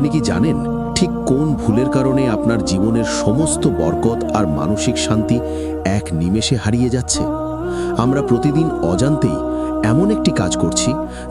আপনি কি জানেন ঠিক কোন ভুলের কারণে আপনার জীবনের সমস্ত বরকত আর মানসিক শান্তি এক নিমেষে হারিয়ে যাচ্ছে? আমরা প্রতিদিন অজান্তেই এমন একটি কাজ করছি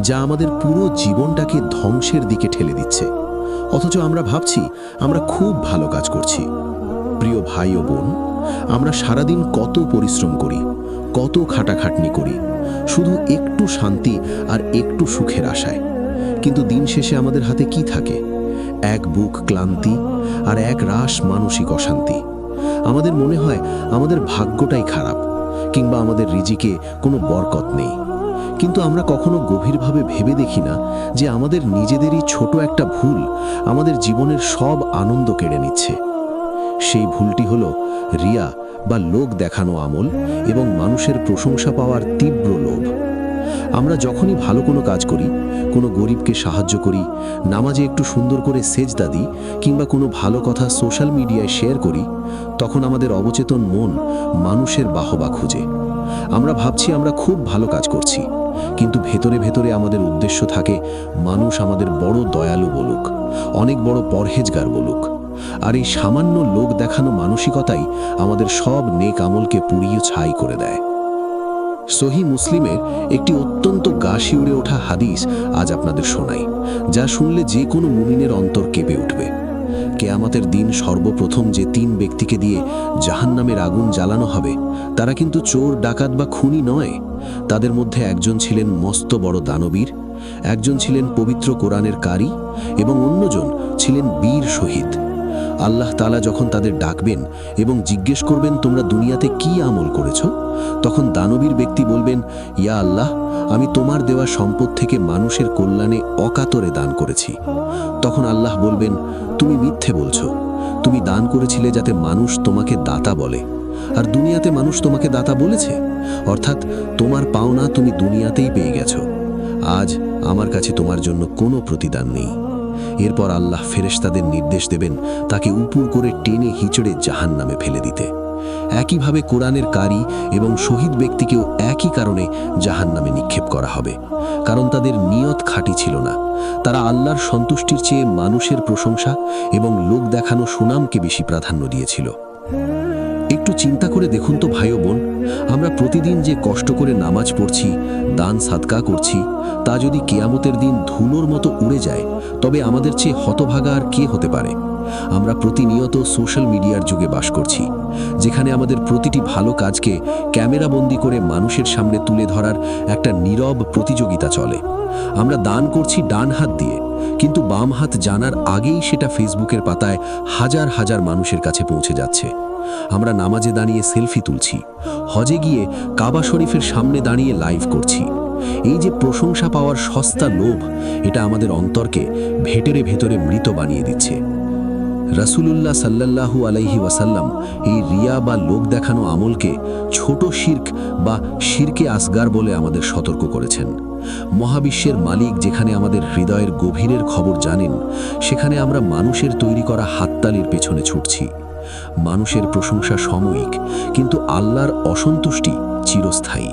যা আমাদের পুরো জীবনটাকে ধ্বংসের দিকে ঠেলে দিচ্ছে, অথচ আমরা ভাবছি আমরা খুব ভালো কাজ করছি। প্রিয় ভাই ও বোন, আমরা সারাদিন কত পরিশ্রম করি, কত খাটাখাটনি করি, শুধু একটু শান্তি আর একটু সুখের আশায়। কিন্তু দিন শেষে আমাদের হাতে কি থাকে? এক বুক ক্লান্তি আর এক রাশ মানসিক অশান্তি। আমাদের মনে হয় আমাদের ভাগ্যটাই খারাপ, কিংবা আমাদের রিজিকে কোনো বরকত নেই। কিন্তু আমরা কখনো গভীরভাবে ভেবে দেখি না যে আমাদের নিজেদেরই ছোট একটা ভুল আমাদের জীবনের সব আনন্দ কেড়ে নিচ্ছে। সেই ভুলটি হলো রিয়া বা লোক দেখানো আমল এবং মানুষের প্রশংসা পাওয়ার তীব্র লোভ। আমরা যখনই ভালো কোনো কাজ করি, কোনো গরিবকে সাহায্য করি, নামাজে একটু সুন্দর করে সেজদা দিই, কিংবা কোনো ভালো কথা সোশ্যাল মিডিয়ায় শেয়ার করি, তখন আমাদের অবচেতন মন মানুষের বাহবা খুঁজে। আমরা ভাবছি আমরা খুব ভালো কাজ করছি, কিন্তু ভেতরে ভেতরে আমাদের উদ্দেশ্য থাকে মানুষ আমাদের বড় দয়ালু বলুক, অনেক বড় পরহেজগার বলুক। আর এই সামান্য লোক দেখানো মানসিকতাই আমাদের সব নেক আমলকে পুড়িয়ে ছাই করে দেয়। সহি মুসলিমের একটি অত্যন্ত গা শিউড়ে ওঠা হাদিস আজ আপনাদের শোনাই, যা শুনলে যে কোনো মুমিনের অন্তর কেঁপে উঠবে। কেয়ামতের দিন সর্বপ্রথম যে 3 ব্যক্তিকে দিয়ে জাহান্নামের আগুন জ্বালানো হবে, তারা কিন্তু চোর, ডাকাত বা খুনি নয়। তাদের মধ্যে একজন ছিলেন মস্ত বড় দানবীর, একজন ছিলেন পবিত্র কোরআনের কারি এবং অন্যজন ছিলেন বীর শহীদ। আল্লাহ তাআলা যখন তাদের ডাকবেন এবং জিজ্ঞেস করবেন তোমরা দুনিয়াতে কি আমল করেছ, তখন দানবীর ব্যক্তি বলবেন, ইয়া আল্লাহ, আমি তোমার দেওয়া সম্পদ থেকে মানুষের কল্যাণে অকাতরে দান করেছি। তখন আল্লাহ বলবেন, তুমি মিথ্যে বলছো, তুমি দান করেছিলে যাতে মানুষ তোমাকে দাতা বলে, আর দুনিয়াতে মানুষ তোমাকে দাতা বলেছে, অর্থাৎ তোমার পাওনা তুমি দুনিয়াতেই পেয়ে গেছো। আজ আমার কাছে তোমার জন্য কোনো প্রতিদান নেই। এরপর আল্লাহ ফেরেশতাদের নির্দেশ দেবেন তাকে উপর করে টেনে হিচড়ে জাহান্নামে ফেলে দিতে। একইভাবে কোরআনের কারি এবং শহীদ ব্যক্তিকেও একই কারণে জাহান্নামে নিক্ষেপ করা হবে, কারণ তাদের নিয়ত খাঁটি ছিল না। তারা আল্লাহর সন্তুষ্টির চেয়ে মানুষের প্রশংসা এবং লোক দেখানো সুনামকে বেশি প্রাধান্য দিয়েছিল। একটু চিন্তা করে দেখুন তো ভাই ও বোন, আমরা প্রতিদিন যে কষ্ট করে নামাজ পড়ছি, দান সাদকা করছি, তা যদি কিয়ামতের দিন ধুলোর মতো উড়ে যায়, তবে আমাদের চেয়ে হতভাগা আর কে হতে পারে? আমরা প্রতিনিয়ত সোশ্যাল মিডিয়ার যুগে বাস করছি, যেখানে আমাদের প্রতিটি ভালো কাজকে ক্যামেরাবন্দি করে মানুষের সামনে তুলে ধরার একটা নীরব প্রতিযোগিতা চলে। আমরা দান করছি ডান হাত দিয়ে, কিন্তু বাম হাত জানার আগেই সেটা ফেসবুকের পাতায় হাজার হাজার মানুষের কাছে পৌঁছে যাচ্ছে। আমরা নামাজে দাঁড়িয়ে সেলফি তুলছি, হজে গিয়ে কাবা শরীফের সামনে দাঁড়িয়ে লাইভ করছি। এই যে প্রশংসা পাওয়ার সস্তা লোভ, এটা আমাদের অন্তরকে ভেতরে ভেতরে মৃত বানিয়ে দিচ্ছে। রাসূলুল্লাহ সাল্লাল্লাহু আলাইহি ওয়াসাল্লাম এই রিয়া বা লোক দেখানো আমলকে ছোট শিরক বা শিরকে আসগার বলে আমাদের সতর্ক করেছেন। মহাবিশ্বের মালিক যেখানে আমাদের হৃদয়ের গভীরের খবর জানেন, সেখানে আমরা মানুষের তৈরি করা হাততালির পেছনে ছুটছি। মানুষের প্রশংসা সাময়িক, কিন্তু আল্লাহর অসন্তুষ্টি চিরস্থায়ী।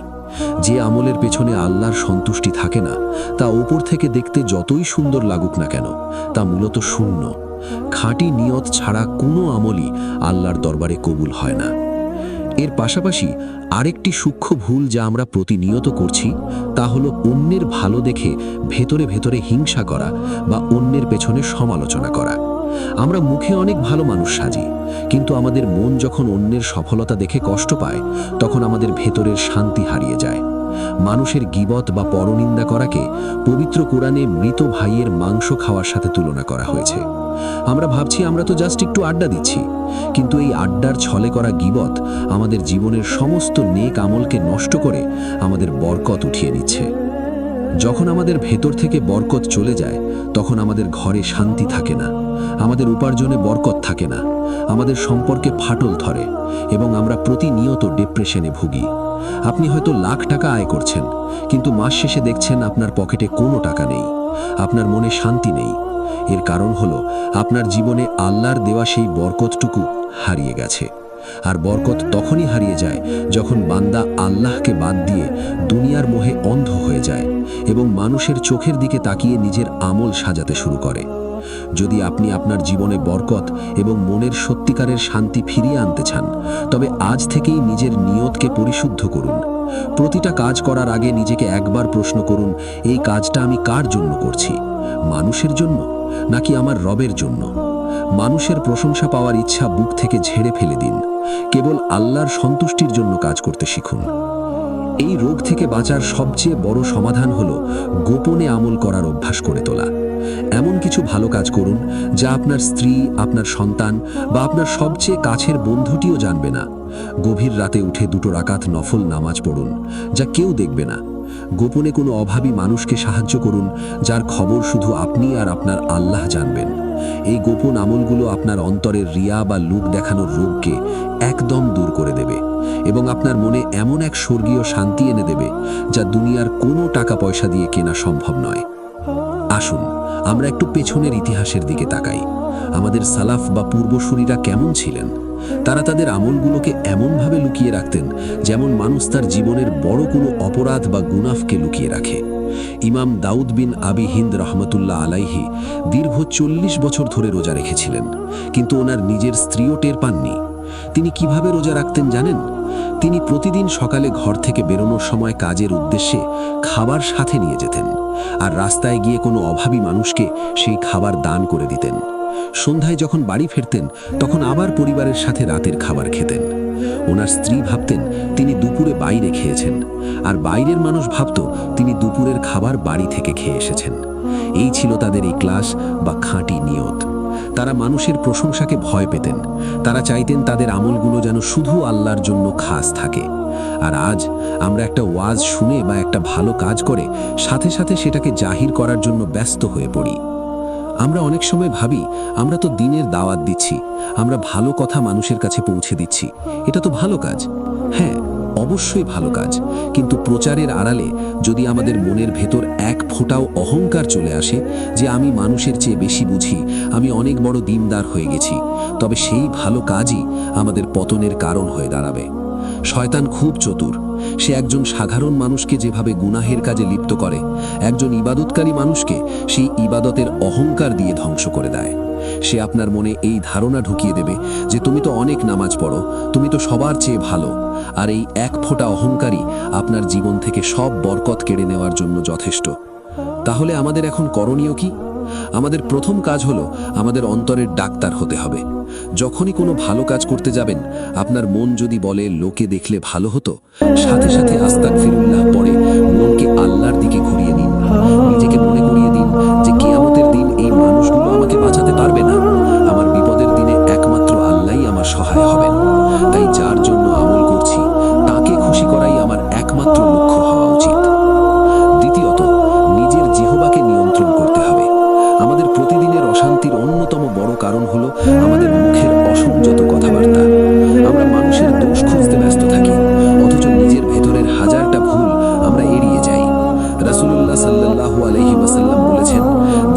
যে আমলের পেছনে আল্লাহর সন্তুষ্টি থাকে না, তা উপর থেকে দেখতে যতই সুন্দর লাগুক না কেন, তা মূলত শূন্য। খাঁটি নিয়ত ছাড়া কোনো আমলই আল্লাহর দরবারে কবুল হয় না। এর পাশাপাশি আরেকটি সূক্ষ্ম ভুল যা আমরা প্রতিনিয়ত করছি, তা হলো অন্যের ভালো দেখে ভেতরে ভেতরে হিংসা করা বা অন্যের পেছনে সমালোচনা করা। আমরা মুখে অনেক ভালো মানুষ সাজি, কিন্তু আমাদের মন যখন অন্যের সফলতা দেখে কষ্ট পায়, তখন আমাদের ভেতরের শান্তি হারিয়ে যায়। মানুষের গীবত বা পরনিন্দা করাকে পবিত্র কোরআনে মৃত ভাইয়ের মাংস খাওয়ার সাথে তুলনা করা হয়েছে। আমরা ভাবছি আমরা তো জাস্ট একটু আড্ডা দিচ্ছি, কিন্তু এই আড্ডার ছলে করা গীবত আমাদের জীবনের সমস্ত নেক আমলকে নষ্ট করে আমাদের বরকত উঠিয়ে নিচ্ছে। যখন আমাদের ভেতর থেকে বরকত চলে যায়, তখন আমাদের ঘরে শান্তি থাকে না, আমাদের উপার্জনে বরকত থাকে না, আমাদের সম্পর্কে ফাটল ধরে এবং আমরা প্রতিনিয়ত ডিপ্রেশনে ভুগি। আপনি হয়তো লাখ টাকা আয় করছেন, কিন্তু মাস শেষে দেখছেন আপনার পকেটে কোনো টাকা নেই, আপনার মনে শান্তি নেই। এর কারণ হলো আপনার জীবনে আল্লাহর দেওয়া সেই বরকতটুকু হারিয়ে গেছে। আর বরকত তখনই হারিয়ে যায় যখন বান্দা আল্লাহকে বাদ দিয়ে দুনিয়ার মোহে অন্ধ হয়ে যায় এবং মানুষের চোখের দিকে তাকিয়ে নিজের আমল সাজাতে শুরু করে। যদি আপনি আপনার জীবনে বরকত এবং মনের সত্যিকারের শান্তি ফিরিয়ে আনতে চান, তবে আজ থেকেই নিজের নিয়তকে পরিশুদ্ধ করুন। প্রতিটা কাজ করার আগে নিজেকে একবার প্রশ্ন করুন, এই কাজটা আমি কার জন্য করছি? মানুষের জন্য নাকি আমার রবের জন্য? মানুষের প্রশংসা পাওয়ার ইচ্ছা বুক থেকে ঝেড়ে ফেলে দিন। কেবল আল্লাহর সন্তুষ্টির জন্য কাজ করতে শিখুন। এই রোগ থেকে বাঁচার সবচেয়ে বড় সমাধান হল গোপনে আমল করার অভ্যাস করে তোলা। এমন কিছু ভালো কাজ করুন যা আপনার স্ত্রী, আপনার সন্তান বা আপনার সবচেয়ে কাছের বন্ধুটিও জানবে না। গভীর রাতে উঠে 2 রাকাত নফল নামাজ পড়ুন, যা কেউ দেখবে না। গোপনে কোনো অভাবী মানুষকে সাহায্য করুন, যার খবর শুধু আপনি আর আপনার আল্লাহ জানবেন। এই গোপন আমলগুলো আপনার অন্তরের রিয়া বা লোক দেখানোর রোগকে একদম দূর করে দেবে এবং আপনার মনে এমন এক স্বর্গীয় শান্তি এনে দেবে যা দুনিয়ার কোনো টাকা পয়সা দিয়ে কেনা সম্ভব নয়। আসুন আমরা একটু পেছনের ইতিহাসের দিকে তাকাই। আমাদের সালাফ বা পূর্বসূরীরা কেমন ছিলেন? তারা তাদের আমলগুলোকে এমনভাবে লুকিয়ে রাখতেন যেমন মানুষ তার জীবনের বড় কোনো অপরাধ বা গুনাফকে লুকিয়ে রাখে। ইমাম দাউদ বিন আবি হিন্দ রহমতুল্লাহ আলাইহি দীর্ঘ 40 বছর ধরে রোজা রেখেছিলেন, কিন্তু ওনার নিজের স্ত্রীও টের পাননি। তিনি কিভাবে রোজা রাখতেন জানেন? তিনি প্রতিদিন সকালে ঘর থেকে বেরোনোর সময় কাজের উদ্দেশ্যে খাবার সাথে নিয়ে যেতেন, আর রাস্তায় গিয়ে কোনো অভাবী মানুষকে সেই খাবার দান করে দিতেন। সন্ধ্যায় যখন বাড়ি ফিরতেন তখন আবার পরিবারের সাথে রাতের খাবার খেতেন। ওনার স্ত্রী ভাবতেন তিনি দুপুরে বাইরে খেয়েছেন, আর বাইরের মানুষ ভাবত তিনি দুপুরের খাবার বাড়ি থেকে খেয়ে এসেছেন। এই ছিল তাদের ইখলাস বা খাঁটি নিয়ত। তারা মানুষের প্রশংসাকে ভয় পেতেন। তারা চাইতেন তাদের আমলগুলো যেন শুধু আল্লাহর জন্য খাস থাকে। আর আজ আমরা একটা ওয়াজ শুনে বা একটা ভালো কাজ করে সাথে সাথে সেটাকে জাহির করার জন্য ব্যস্ত হয়ে পড়ি। আমরা অনেক সময় ভাবি আমরা তো দিনের দাওয়াত দিচ্ছি, আমরা ভালো কথা মানুষের কাছে পৌঁছে দিচ্ছি, এটা তো ভালো কাজ। হ্যাঁ, অবশ্যই ভালো কাজ, কিন্তু প্রচারের আড়ালে যদি আমাদের মনের ভেতর এক ফোঁটাও অহংকার চলে আসে যে আমি মানুষের চেয়ে বেশি বুঝি, আমি অনেক বড় দিনদার হয়ে গেছি, তবে সেই ভালো কাজই আমাদের পতনের কারণ হয়ে দাঁড়াবে। শয়তান খুব চতুর। সে একজন সাধারণ মানুষকে যেভাবে গুনাহের কাজে লিপ্ত করে, একজন ইবাদতকারী মানুষকে সেই ইবাদতের অহংকার দিয়ে ধ্বংস করে দেয়। সে আপনার মনে এই ধারণা ঢুকিয়ে দেবে যে তুমি তো অনেক নামাজ পড়ো, তুমি তো সবার চেয়ে ভালো, আর এই এক ফোঁটা অহংকারই আপনার জীবন থেকে সব বরকত কেড়ে নেওয়ার জন্য যথেষ্ট। তাহলে আমাদের এখন করণীয় কি? আমাদের প্রথম কাজ হলো আমাদের অন্তরের ডাক্তার হতে হবে। যখনই কোনো ভালো কাজ করতে যাবেন, আপনার মন যদি বলে লোকে দেখলে ভালো হতো, সাথে সাথে আস্তাগফিরুল্লাহ পড়ে মনকে আল্লাহর দিকে ঘুরিয়ে নিন। নিজেকে মনে করিয়ে দিন যে কিয়ামতের দিন এই মানুষগুলো আমাকে বাঁচাতে পারবে না, আমার বিপদের দিনে একমাত্র আল্লাহই আমার সহায় হবেন। তাই যার জন্য আমল করছি তাকে খুশি করাই আমার একমাত্র লক্ষ্য হওয়া উচিত। দ্বিতীয়ত, নিজের জিহ্বাকে নিয়ন্ত্রণ করতে হবে। আমাদের প্রতিদিনের অশান্তির অন্যতম বড় কারণ হলো আমাদের মুখের অসংযত কথাবার্তা। আমরা মানুষের দোষ খুঁজতে ব্যস্ত থাকি, অথচ নিজের ভেতরের হাজারটা ভুল আমরা এড়িয়ে যাই। রাসূলুল্লাহ সাল্লাল্লাহু আলাইহি ওয়াসাল্লাম বলেছেন,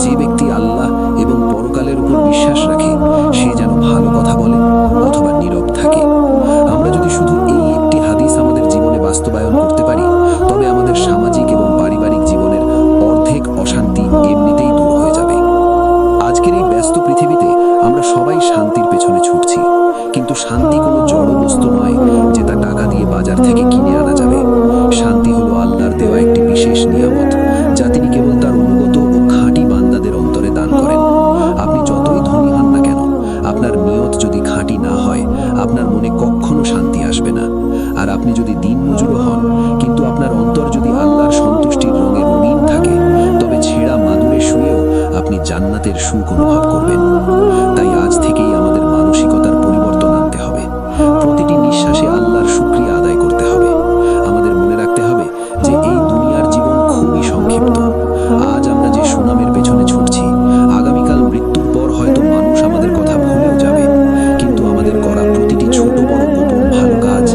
যে ব্যক্তি আল্লাহ এবং পরকালের উপর বিশ্বাস রাখে সে যেন ভালো কথা বলে অথবা নীরব থাকে। আমরা যদি শুধু এই একটি হাদিস আমাদের জীবনে বাস্তবায়ন করতে পারি, তবে আমাদের সামাজিক এবং পারিবারিক জীবনের অর্ধেক অশান্তি এমনিতেই দূর হয়ে যাবে। আজকের এই ব্যস্ত পৃথিবীতে আমরা সবাই শান্তির পেছনে ছুটছি, কিন্তু শান্তি কোনো জড় বস্তু নয় যে তা টাকা দিয়ে বাজার থেকে কিনে আনা যাবে। শান্তি হলো আল্লাহর দেওয়া একটি বিশেষ নিয়ামত, যা তিনি কেবল তার অনুগত ও খাঁটি বান্দাদের অন্তরে দান করেন। আপনি যতই ধনী হন না কেন, আপনার নিয়ত যদি খাঁটি না হয়, আপনার মনে কখনো শান্তি আসবে না। আর আপনি যদি দিনমজুরও হন, কিন্তু আপনার অন্তর যদি আল্লাহর সন্তুষ্টির রঙে রঙিন থাকে, তবে ছেঁড়া মাদুরে শুয়েও আপনি জান্নাতের সুখ অনুভব করবেন। তাই আজ থেকেই আমাদের মানসিকতার পরিবর্তন আনতে হবে। প্রতিটি নিঃশ্বাসে আল্লাহর শুকরিয়া আদায় করতে হবে। আমাদের মনে রাখতে হবে যে এই দুনিয়ার জীবন খুবই সংক্ষিপ্ত। আজ আমরা যে সুনামের পেছনে ছুটছি, আগামীকাল মৃত্যুর পর হয়তো মানুষ আমাদের কথা ভুলেও যাবে, কিন্তু আমাদের করা প্রতিটি ছোট বড় গোপন ভালো কাজ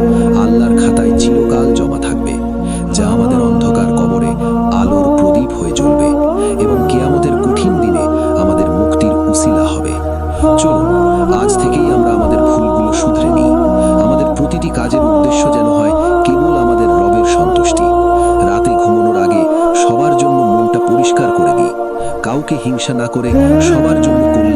আল্লাহর খাতায় চিরকাল জমা থাকবে, যা আমাদের অন্ধকার কবরে আলোর প্রদীপ হয়ে জ্বলবে এবং কিয়ামতের কঠিন দিনে আমাদের মুক্তির উসিলা কাউকে হিংসা না করে সবার জন্য কল্যাণ